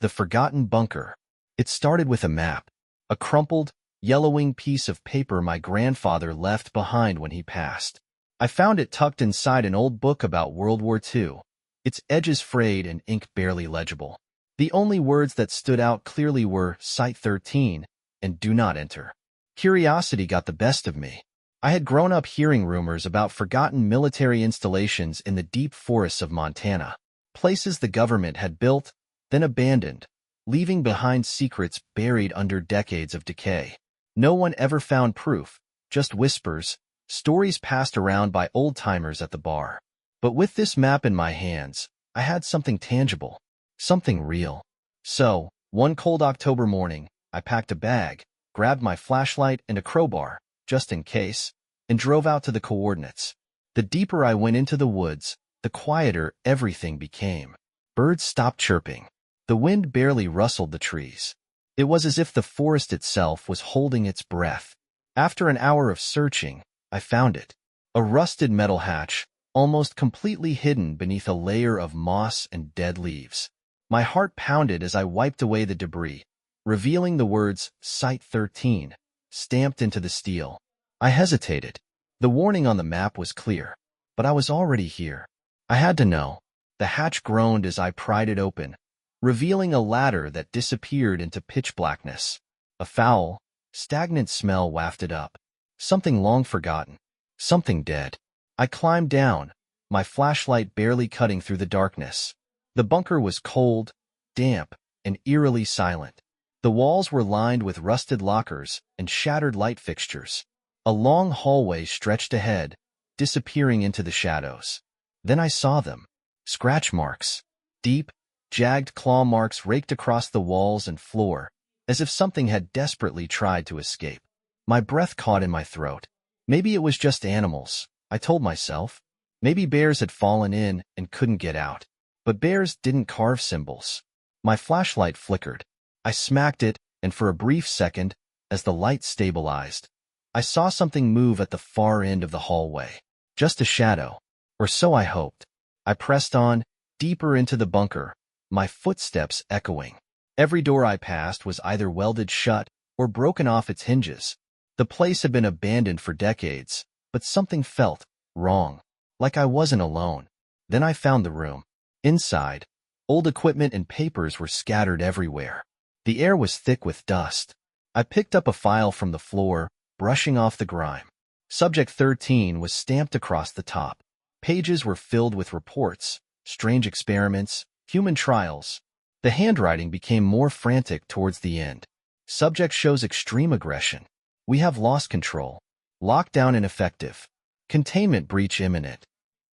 The Forgotten Bunker. It started with a map, a crumpled, yellowing piece of paper my grandfather left behind when he passed. I found it tucked inside an old book about World War II, its edges frayed and ink barely legible. The only words that stood out clearly were Site 13 and Do Not Enter. Curiosity got the best of me. I had grown up hearing rumors about forgotten military installations in the deep forests of Montana, places the government had built, then abandoned, leaving behind secrets buried under decades of decay. No one ever found proof, just whispers, stories passed around by old-timers at the bar. But with this map in my hands, I had something tangible, something real. So, one cold October morning, I packed a bag, grabbed my flashlight and a crowbar, just in case, and drove out to the coordinates. The deeper I went into the woods, the quieter everything became. Birds stopped chirping. The wind barely rustled the trees. It was as if the forest itself was holding its breath. After an hour of searching, I found it. A rusted metal hatch, almost completely hidden beneath a layer of moss and dead leaves. My heart pounded as I wiped away the debris, revealing the words Site 13 stamped into the steel. I hesitated. The warning on the map was clear, but I was already here. I had to know. The hatch groaned as I pried it open, revealing a ladder that disappeared into pitch blackness. A foul, stagnant smell wafted up. Something long forgotten. Something dead. I climbed down, my flashlight barely cutting through the darkness. The bunker was cold, damp, and eerily silent. The walls were lined with rusted lockers and shattered light fixtures. A long hallway stretched ahead, disappearing into the shadows. Then I saw them. Scratch marks. Deep, jagged claw marks raked across the walls and floor, as if something had desperately tried to escape. My breath caught in my throat. Maybe it was just animals, I told myself. Maybe bears had fallen in and couldn't get out. But bears didn't carve symbols. My flashlight flickered. I smacked it, and for a brief second, as the light stabilized, I saw something move at the far end of the hallway. Just a shadow. Or so I hoped. I pressed on, deeper into the bunker, my footsteps echoing. Every door I passed was either welded shut or broken off its hinges. The place had been abandoned for decades, but something felt wrong, like I wasn't alone. Then I found the room. Inside, old equipment and papers were scattered everywhere. The air was thick with dust. I picked up a file from the floor, brushing off the grime. Subject 13 was stamped across the top. Pages were filled with reports, strange experiments, human trials. The handwriting became more frantic towards the end. Subject shows extreme aggression. We have lost control. Lockdown ineffective. Containment breach imminent.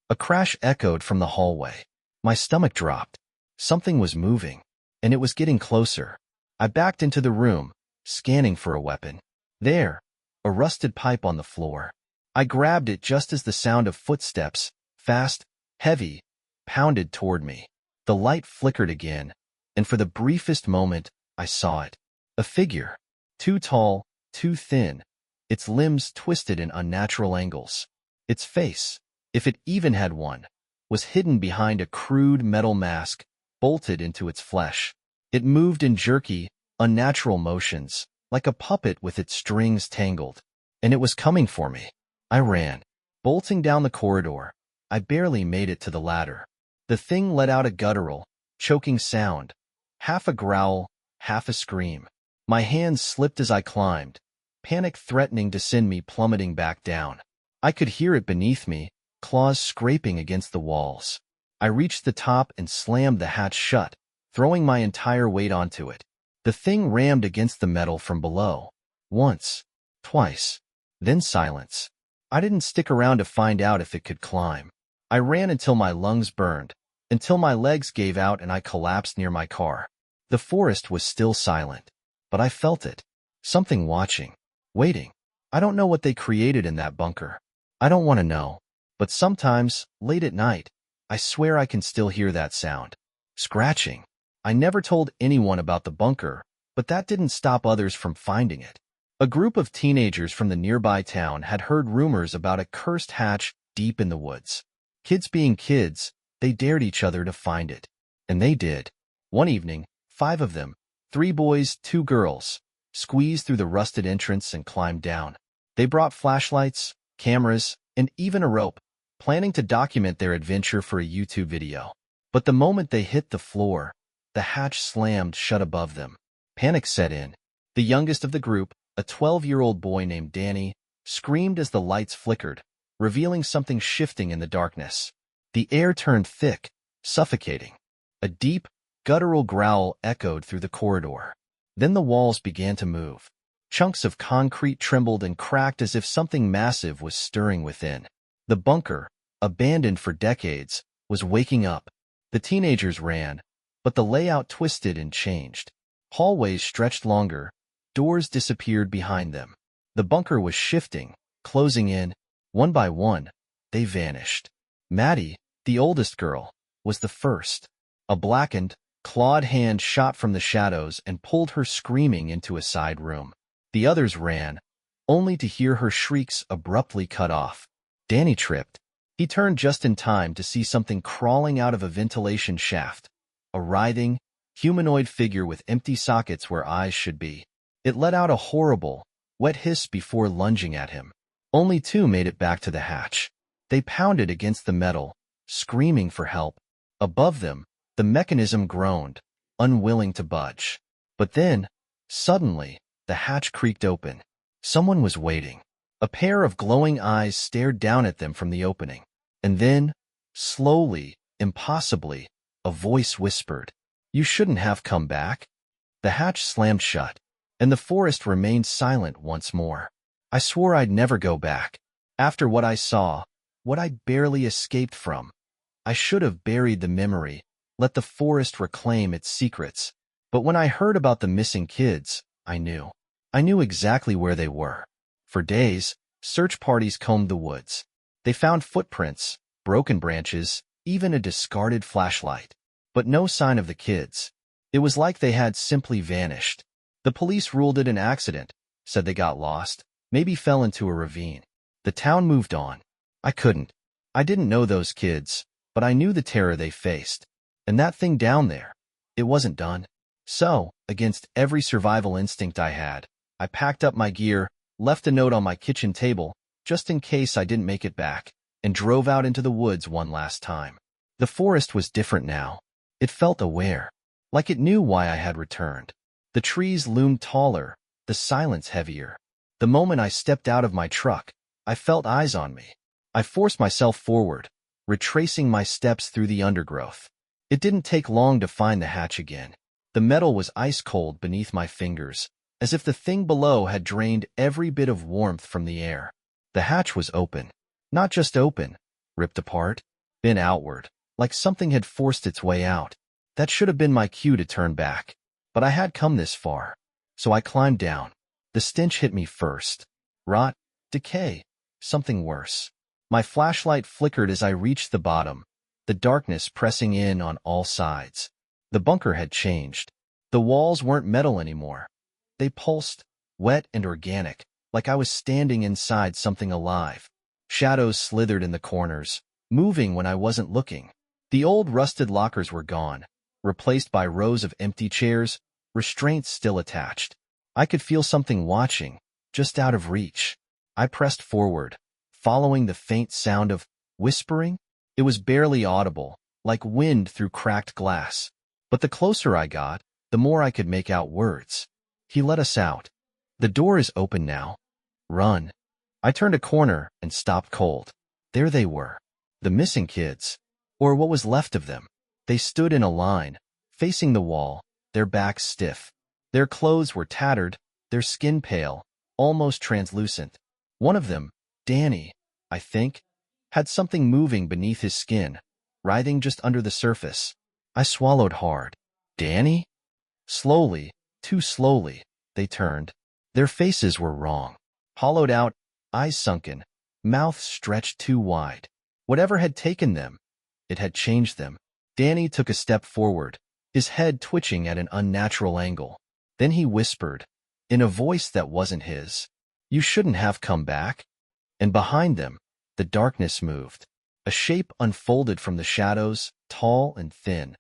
A crash echoed from the hallway. My stomach dropped. Something was moving, and it was getting closer. I backed into the room, scanning for a weapon. There, a rusted pipe on the floor. I grabbed it just as the sound of footsteps, fast, heavy, pounded toward me. The light flickered again, and for the briefest moment, I saw it. A figure. Too tall, too thin, its limbs twisted in unnatural angles. Its face, if it even had one, was hidden behind a crude metal mask, bolted into its flesh. It moved in jerky, unnatural motions, like a puppet with its strings tangled. And it was coming for me. I ran, bolting down the corridor. I barely made it to the ladder. The thing let out a guttural, choking sound, half a growl, half a scream. My hands slipped as I climbed, panic threatening to send me plummeting back down. I could hear it beneath me, claws scraping against the walls. I reached the top and slammed the hatch shut, throwing my entire weight onto it. The thing rammed against the metal from below. Once, twice, then silence. I didn't stick around to find out if it could climb. I ran until my lungs burned, until my legs gave out and I collapsed near my car. The forest was still silent, but I felt it. Something watching, waiting. I don't know what they created in that bunker. I don't want to know. But sometimes, late at night, I swear I can still hear that sound. Scratching. I never told anyone about the bunker, but that didn't stop others from finding it. A group of teenagers from the nearby town had heard rumors about a cursed hatch deep in the woods. Kids being kids, they dared each other to find it. And they did. One evening, 5 of them, 3 boys, 2 girls, squeezed through the rusted entrance and climbed down. They brought flashlights, cameras, and even a rope, planning to document their adventure for a YouTube video. But the moment they hit the floor, the hatch slammed shut above them. Panic set in. The youngest of the group, a 12-year-old boy named Danny, screamed as the lights flickered, revealing something shifting in the darkness. The air turned thick, suffocating. A deep, guttural growl echoed through the corridor. Then the walls began to move. Chunks of concrete trembled and cracked as if something massive was stirring within. The bunker, abandoned for decades, was waking up. The teenagers ran, but the layout twisted and changed. Hallways stretched longer, doors disappeared behind them. The bunker was shifting, closing in. One by one, they vanished. Maddie, the oldest girl, was the first. A blackened, clawed hand shot from the shadows and pulled her screaming into a side room. The others ran, only to hear her shrieks abruptly cut off. Danny tripped. He turned just in time to see something crawling out of a ventilation shaft, a writhing, humanoid figure with empty sockets where eyes should be. It let out a horrible, wet hiss before lunging at him. Only 2 made it back to the hatch. They pounded against the metal, screaming for help. Above them, the mechanism groaned, unwilling to budge. But then, suddenly, the hatch creaked open. Someone was waiting. A pair of glowing eyes stared down at them from the opening. And then, slowly, impossibly, a voice whispered, "You shouldn't have come back." The hatch slammed shut, and the forest remained silent once more. I swore I'd never go back. After what I saw, what I barely escaped from, I should have buried the memory, let the forest reclaim its secrets. But when I heard about the missing kids, I knew. I knew exactly where they were. For days, search parties combed the woods. They found footprints, broken branches, even a discarded flashlight. But no sign of the kids. It was like they had simply vanished. The police ruled it an accident, said they got lost, maybe fell into a ravine. The town moved on. I couldn't. I didn't know those kids, but I knew the terror they faced. And that thing down there, it wasn't done. So, against every survival instinct I had, I packed up my gear, left a note on my kitchen table, just in case I didn't make it back, and drove out into the woods one last time. The forest was different now. It felt aware, like it knew why I had returned. The trees loomed taller, the silence heavier. The moment I stepped out of my truck, I felt eyes on me. I forced myself forward, retracing my steps through the undergrowth. It didn't take long to find the hatch again. The metal was ice cold beneath my fingers, as if the thing below had drained every bit of warmth from the air. The hatch was open. Not just open, ripped apart, bent outward, like something had forced its way out. That should have been my cue to turn back. But I had come this far. So I climbed down. The stench hit me first. Rot, decay, something worse. My flashlight flickered as I reached the bottom, the darkness pressing in on all sides. The bunker had changed. The walls weren't metal anymore. They pulsed, wet and organic, like I was standing inside something alive. Shadows slithered in the corners, moving when I wasn't looking. The old rusted lockers were gone, replaced by rows of empty chairs, restraints still attached. I could feel something watching, just out of reach. I pressed forward, following the faint sound of whispering. It was barely audible, like wind through cracked glass. But the closer I got, the more I could make out words. "He let us out. The door is open now. Run." I turned a corner and stopped cold. There they were. The missing kids. Or what was left of them. They stood in a line, facing the wall, their backs stiff. Their clothes were tattered, their skin pale, almost translucent. One of them, Danny, I think, had something moving beneath his skin, writhing just under the surface. I swallowed hard. Danny? Slowly, too slowly, they turned. Their faces were wrong. Hollowed out, eyes sunken, mouths stretched too wide. Whatever had taken them, it had changed them. Danny took a step forward, his head twitching at an unnatural angle. Then he whispered, in a voice that wasn't his, "You shouldn't have come back." And behind them, the darkness moved. A shape unfolded from the shadows, tall and thin.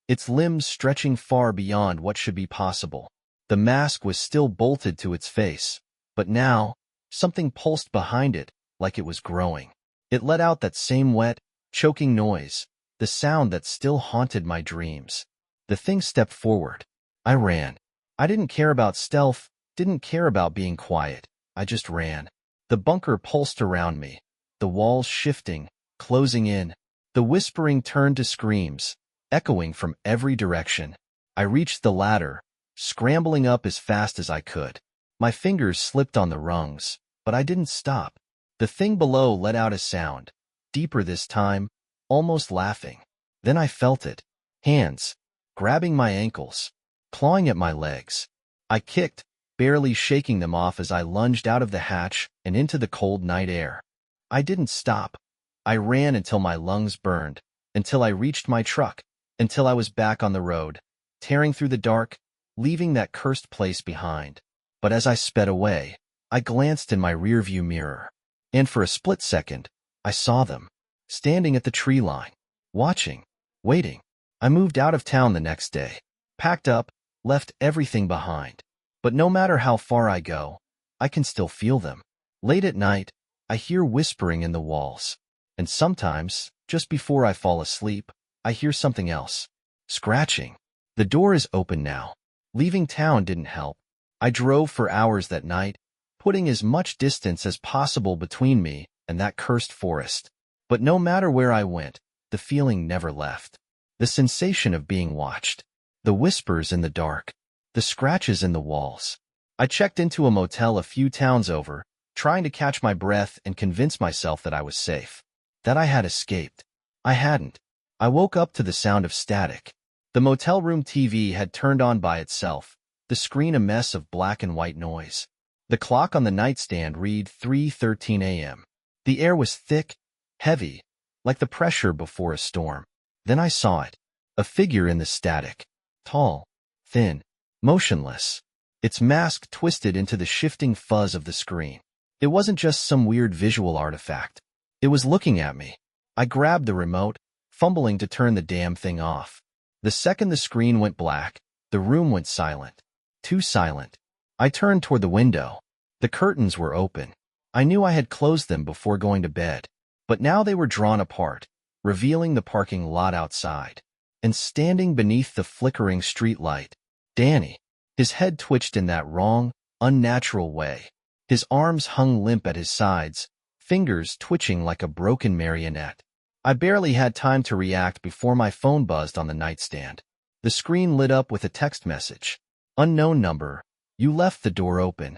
its limbs stretching far beyond what should be possible. The mask was still bolted to its face, but now, something pulsed behind it, like it was growing. It let out that same wet, choking noise, the sound that still haunted my dreams. The thing stepped forward. I ran. I didn't care about stealth, didn't care about being quiet. I just ran. The bunker pulsed around me, the walls shifting, closing in. The whispering turned to screams, echoing from every direction. I reached the ladder, scrambling up as fast as I could. My fingers slipped on the rungs, but I didn't stop. The thing below let out a sound, deeper this time, almost laughing. Then I felt it. Hands, grabbing my ankles, clawing at my legs. I kicked, barely shaking them off as I lunged out of the hatch and into the cold night air. I didn't stop. I ran until my lungs burned, until I reached my truck, until I was back on the road, tearing through the dark, leaving that cursed place behind. But as I sped away, I glanced in my rearview mirror, and for a split second, I saw them, standing at the tree line, watching, waiting. I moved out of town the next day, packed up, left everything behind. But no matter how far I go, I can still feel them. Late at night, I hear whispering in the walls. And sometimes, just before I fall asleep, I hear something else. Scratching. The door is open now. Leaving town didn't help. I drove for hours that night, putting as much distance as possible between me and that cursed forest. But no matter where I went, the feeling never left. The sensation of being watched. The whispers in the dark. The scratches in the walls. I checked into a motel a few towns over, trying to catch my breath and convince myself that I was safe, that I had escaped. I hadn't. I woke up to the sound of static. The motel room TV had turned on by itself, the screen a mess of black and white noise. The clock on the nightstand read 3:13 a.m. The air was thick, heavy, like the pressure before a storm. Then I saw it, a figure in the static, tall, thin, motionless, its mask twisted into the shifting fuzz of the screen. It wasn't just some weird visual artifact. It was looking at me. I grabbed the remote, fumbling to turn the damn thing off. The second the screen went black, the room went silent. Too silent. I turned toward the window. The curtains were open. I knew I had closed them before going to bed, but now they were drawn apart, revealing the parking lot outside. And standing beneath the flickering street light, Danny. His head twitched in that wrong, unnatural way. His arms hung limp at his sides, fingers twitching like a broken marionette. I barely had time to react before my phone buzzed on the nightstand. The screen lit up with a text message. Unknown number. You left the door open.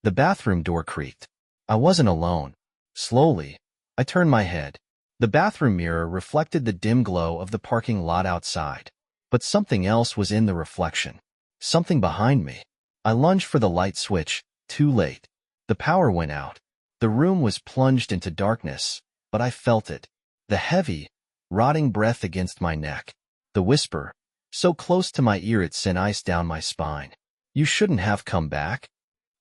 The bathroom door creaked. I wasn't alone. Slowly, I turned my head. The bathroom mirror reflected the dim glow of the parking lot outside. But something else was in the reflection. Something behind me. I lunged for the light switch, too late. The power went out. The room was plunged into darkness, but I felt it. The heavy, rotting breath against my neck. The whisper, so close to my ear it sent ice down my spine. You shouldn't have come back.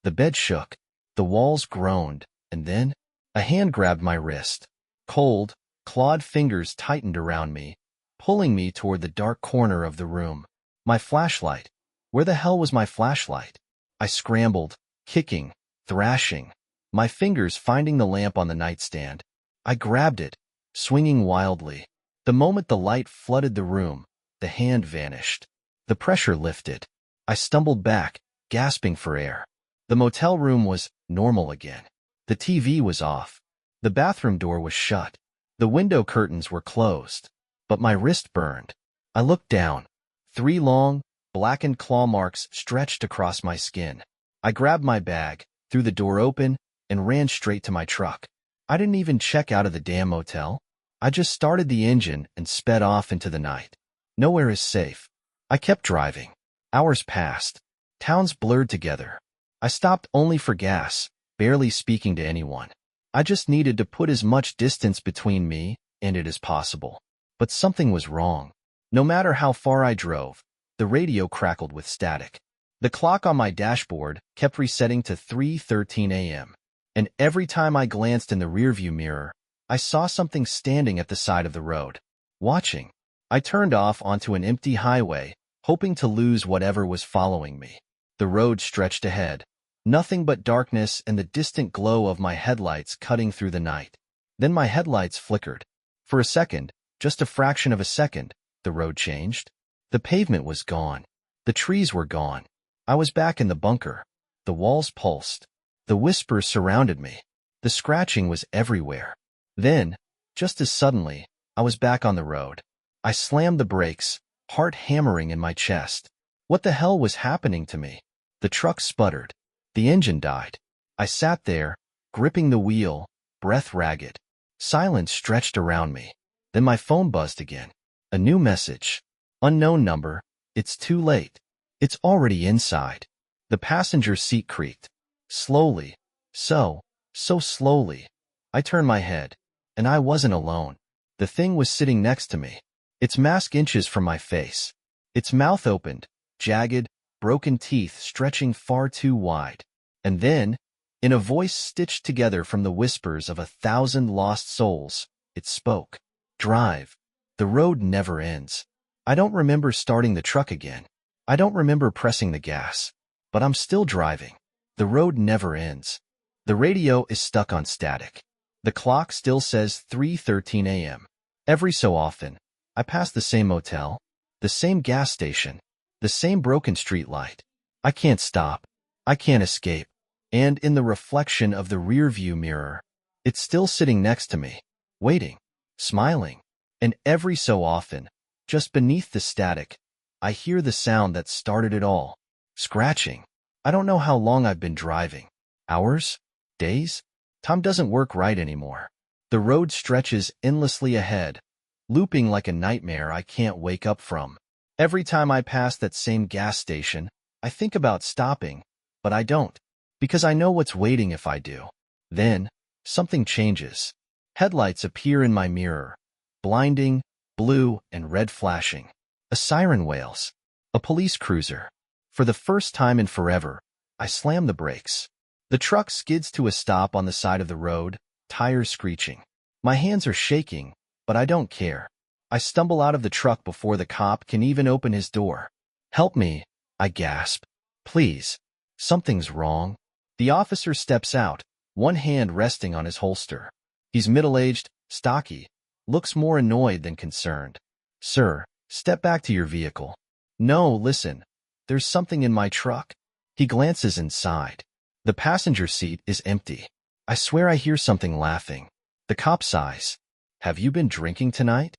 The bed shook. The walls groaned, and then, a hand grabbed my wrist. Cold, clawed fingers tightened around me, pulling me toward the dark corner of the room. My flashlight. Where the hell was my flashlight? I scrambled, kicking, thrashing, my fingers finding the lamp on the nightstand. I grabbed it, swinging wildly. The moment the light flooded the room, the hand vanished. The pressure lifted. I stumbled back, gasping for air. The motel room was normal again. The TV was off. The bathroom door was shut. The window curtains were closed. But my wrist burned. I looked down. 3 long, blackened claw marks stretched across my skin. I grabbed my bag, threw the door open, and ran straight to my truck. I didn't even check out of the damn motel. I just started the engine and sped off into the night. Nowhere is safe. I kept driving. Hours passed. Towns blurred together. I stopped only for gas, barely speaking to anyone. I just needed to put as much distance between me and it as possible. But something was wrong. No matter how far I drove, the radio crackled with static. The clock on my dashboard kept resetting to 3:13 a.m. And every time I glanced in the rearview mirror, I saw something standing at the side of the road, watching, I turned off onto an empty highway, hoping to lose whatever was following me. The road stretched ahead. Nothing but darkness and the distant glow of my headlights cutting through the night. Then my headlights flickered. For a second, just a fraction of a second, the road changed. The pavement was gone. The trees were gone. I was back in the bunker. The walls pulsed. The whispers surrounded me. The scratching was everywhere. Then, just as suddenly, I was back on the road. I slammed the brakes, heart hammering in my chest. What the hell was happening to me? The truck sputtered. The engine died. I sat there, gripping the wheel, breath ragged. Silence stretched around me. Then my phone buzzed again. A new message. Unknown number. It's too late. It's already inside. The passenger seat creaked. Slowly. So slowly. I turned my head. And I wasn't alone. The thing was sitting next to me. Its mask inches from my face. Its mouth opened, jagged, broken teeth stretching far too wide. And then, in a voice stitched together from the whispers of 1,000 lost souls, it spoke. Drive. The road never ends. I don't remember starting the truck again. I don't remember pressing the gas. But I'm still driving. The road never ends. The radio is stuck on static. The clock still says 3:13 a.m. Every so often, I pass the same motel, the same gas station, the same broken street light. I can't stop. I can't escape. And in the reflection of the rearview mirror, it's still sitting next to me, waiting, smiling. And every so often, just beneath the static, I hear the sound that started it all. Scratching. I don't know how long I've been driving. Hours? Days? Time doesn't work right anymore. The road stretches endlessly ahead, looping like a nightmare I can't wake up from. Every time I pass that same gas station, I think about stopping, but I don't, because I know what's waiting if I do. Then, something changes. Headlights appear in my mirror, blinding, blue and red flashing. A siren wails. A police cruiser. For the first time in forever, I slam the brakes. The truck skids to a stop on the side of the road, tires screeching. My hands are shaking, but I don't care. I stumble out of the truck before the cop can even open his door. Help me, I gasp. Please. Something's wrong. The officer steps out, one hand resting on his holster. He's middle-aged, stocky, looks more annoyed than concerned. Sir, step back to your vehicle. No, listen. There's something in my truck. He glances inside. The passenger seat is empty. I swear I hear something laughing. The cop sighs. Have you been drinking tonight?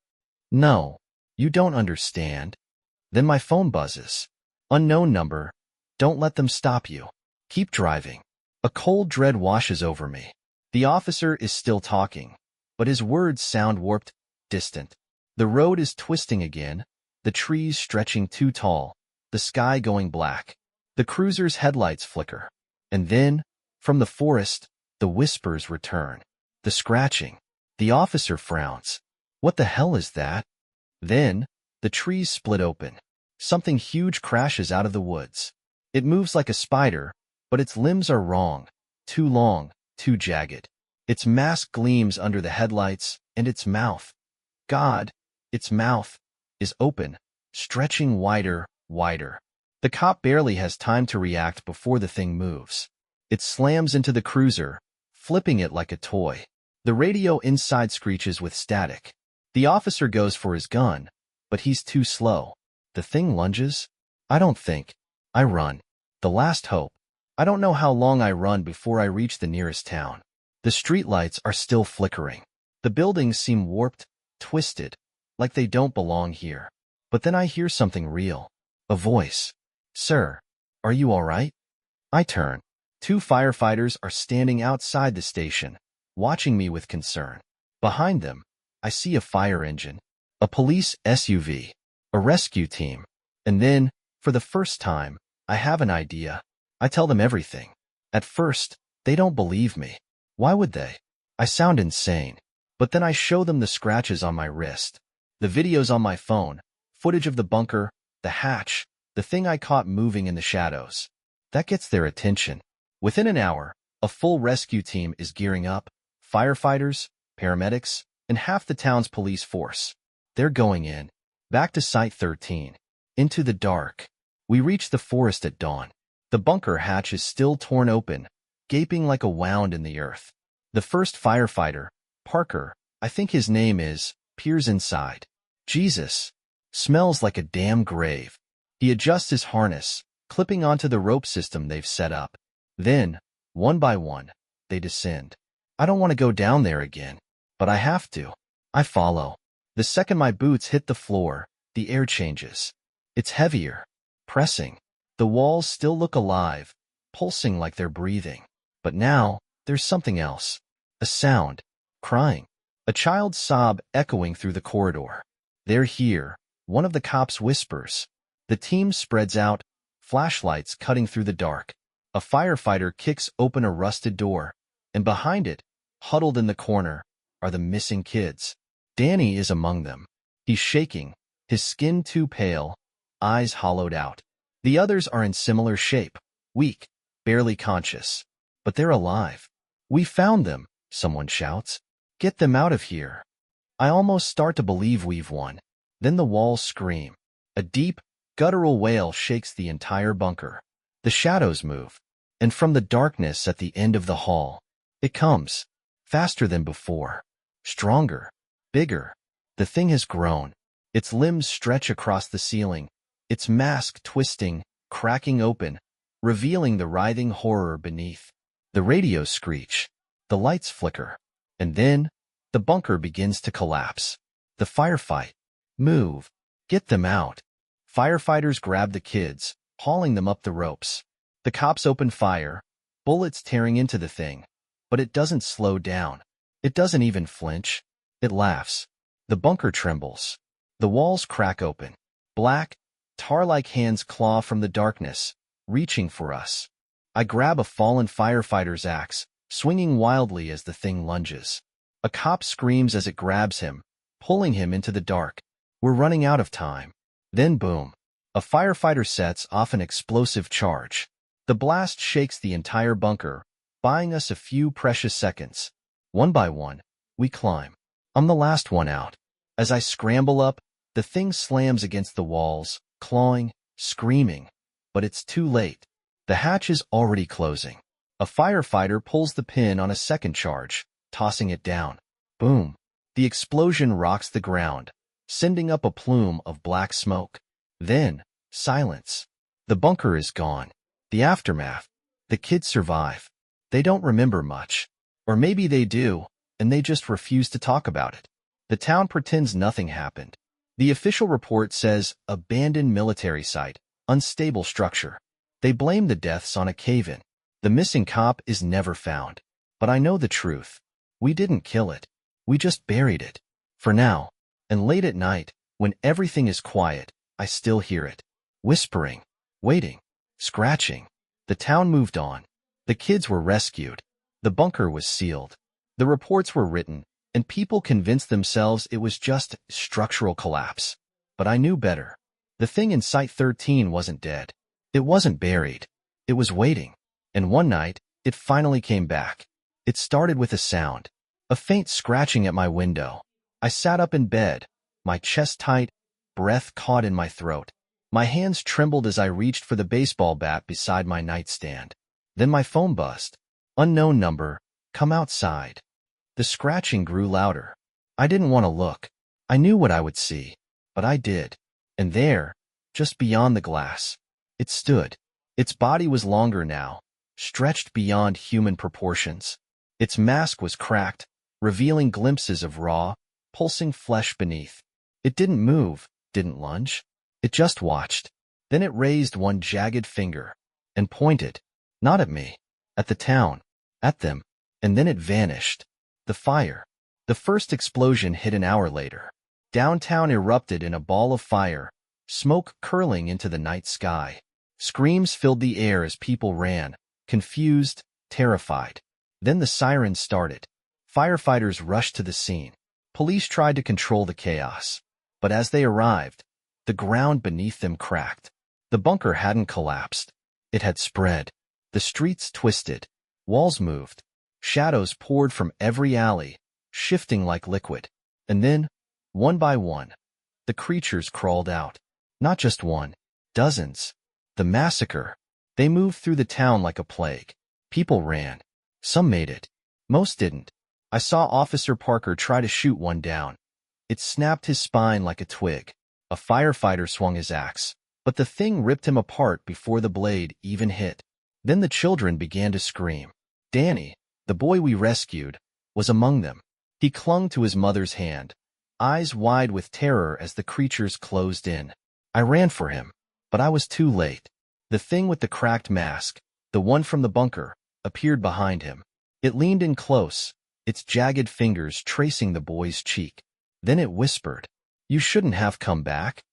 No. You don't understand. Then my phone buzzes. Unknown number. Don't let them stop you. Keep driving. A cold dread washes over me. The officer is still talking, but his words sound warped, distant. The road is twisting again, the trees stretching too tall, the sky going black. The cruiser's headlights flicker. And then, from the forest, the whispers return. The scratching. The officer frowns. What the hell is that? Then, the trees split open. Something huge crashes out of the woods. It moves like a spider, but its limbs are wrong, too long, too jagged. Its mask gleams under the headlights, and its mouth, God, its mouth, is open, stretching wider, wider. The cop barely has time to react before the thing moves. It slams into the cruiser, flipping it like a toy. The radio inside screeches with static. The officer goes for his gun, but he's too slow. The thing lunges. I don't think. I run. The last hope. I don't know how long I run before I reach the nearest town. The streetlights are still flickering. The buildings seem warped, twisted, like they don't belong here. But then I hear something real. A voice. Sir, are you all right? I turn. 2 firefighters are standing outside the station, watching me with concern. Behind them, I see a fire engine, a police SUV, a rescue team. And then, for the first time, I have an idea. I tell them everything. At first, they don't believe me. Why would they? I sound insane. But then I show them the scratches on my wrist, the videos on my phone, footage of the bunker, the hatch, the thing I caught moving in the shadows. That gets their attention. Within an hour, a full rescue team is gearing up, firefighters, paramedics, and half the town's police force. They're going in. Back to Site 13. Into the dark. We reach the forest at dawn. The bunker hatch is still torn open, gaping like a wound in the earth. The first firefighter, Parker, I think his name is, peers inside. Jesus. Smells like a damn grave. He adjusts his harness, clipping onto the rope system they've set up. Then, one by one, they descend. I don't want to go down there again, but I have to. I follow. The second my boots hit the floor, the air changes. It's heavier, pressing. The walls still look alive, pulsing like they're breathing. But now, there's something else. A sound. Crying. A child's sob echoing through the corridor. They're here, one of the cops whispers. The team spreads out, flashlights cutting through the dark. A firefighter kicks open a rusted door, and behind it, huddled in the corner, are the missing kids. Danny is among them. He's shaking, his skin too pale, eyes hollowed out. The others are in similar shape, weak, barely conscious. But they're alive. We found them, someone shouts. Get them out of here. I almost start to believe we've won. Then the walls scream. A deep, guttural wail shakes the entire bunker. The shadows move, and from the darkness at the end of the hall, it comes, faster than before, stronger, bigger. The thing has grown. Its limbs stretch across the ceiling, its mask twisting, cracking open, revealing the writhing horror beneath. The radios screech, the lights flicker, and then the bunker begins to collapse. The firefight. Move. Get them out. Firefighters grab the kids, hauling them up the ropes. The cops open fire, bullets tearing into the thing. But it doesn't slow down. It doesn't even flinch. It laughs. The bunker trembles. The walls crack open. Black, tar-like hands claw from the darkness, reaching for us. I grab a fallen firefighter's axe, swinging wildly as the thing lunges. A cop screams as it grabs him, pulling him into the dark. We're running out of time. Then boom. A firefighter sets off an explosive charge. The blast shakes the entire bunker, buying us a few precious seconds. One by one, we climb. I'm the last one out. As I scramble up, the thing slams against the walls, clawing, screaming. But it's too late. The hatch is already closing. A firefighter pulls the pin on a second charge, tossing it down. Boom. The explosion rocks the ground, sending up a plume of black smoke. Then, silence. The bunker is gone. The aftermath. The kids survive. They don't remember much. Or maybe they do, and they just refuse to talk about it. The town pretends nothing happened. The official report says, abandoned military site, unstable structure. They blame the deaths on a cave-in. The missing cop is never found. But I know the truth. We didn't kill it. We just buried it. For now. And late at night, when everything is quiet, I still hear it. Whispering. Waiting. Scratching. The town moved on. The kids were rescued. The bunker was sealed. The reports were written, and people convinced themselves it was just structural collapse. But I knew better. The thing in Site 13 wasn't dead. It wasn't buried. It was waiting. And one night, it finally came back. It started with a sound. A faint scratching at my window. I sat up in bed, my chest tight, breath caught in my throat. My hands trembled as I reached for the baseball bat beside my nightstand. Then my phone buzzed. Unknown number, come outside. The scratching grew louder. I didn't want to look. I knew what I would see. But I did. And there, just beyond the glass, it stood. Its body was longer now, stretched beyond human proportions. Its mask was cracked, revealing glimpses of raw, pulsing flesh beneath. It didn't move, didn't lunge. It just watched. Then it raised one jagged finger and pointed, not at me, at the town, at them, and then it vanished. The fire. The first explosion hit an hour later. Downtown erupted in a ball of fire, smoke curling into the night sky. Screams filled the air as people ran, confused, terrified. Then the sirens started. Firefighters rushed to the scene. Police tried to control the chaos. But as they arrived, the ground beneath them cracked. The bunker hadn't collapsed. It had spread. The streets twisted. Walls moved. Shadows poured from every alley, shifting like liquid. And then, one by one, The creatures crawled out. Not just one. Dozens. The massacre. They moved through the town like a plague. People ran. Some made it. Most didn't. I saw Officer Parker try to shoot one down. It snapped his spine like a twig. A firefighter swung his axe, but the thing ripped him apart before the blade even hit. Then the children began to scream. Danny, the boy we rescued, was among them. He clung to his mother's hand, eyes wide with terror as the creatures closed in. I ran for him, but I was too late. The thing with the cracked mask, the one from the bunker, appeared behind him. It leaned in close, its jagged fingers tracing the boy's cheek. Then it whispered, "You shouldn't have come back."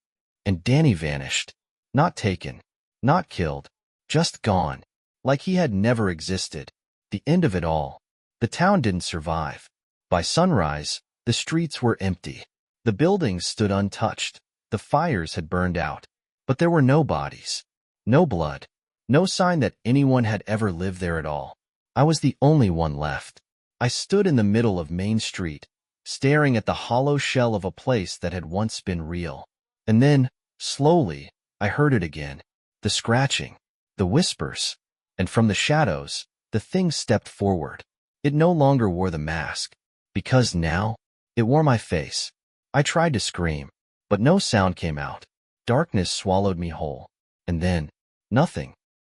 And Danny vanished. Not taken, not killed, just gone, like he had never existed. The end of it all. The town didn't survive. By sunrise, the streets were empty. The buildings stood untouched. The fires had burned out. But there were no bodies. No blood. No sign that anyone had ever lived there at all. I was the only one left. I stood in the middle of Main Street, staring at the hollow shell of a place that had once been real. And then, slowly, I heard it again. The scratching. The whispers. And from the shadows, the thing stepped forward. It no longer wore the mask, because now, it wore my face. I tried to scream, but no sound came out. Darkness swallowed me whole. And then, nothing.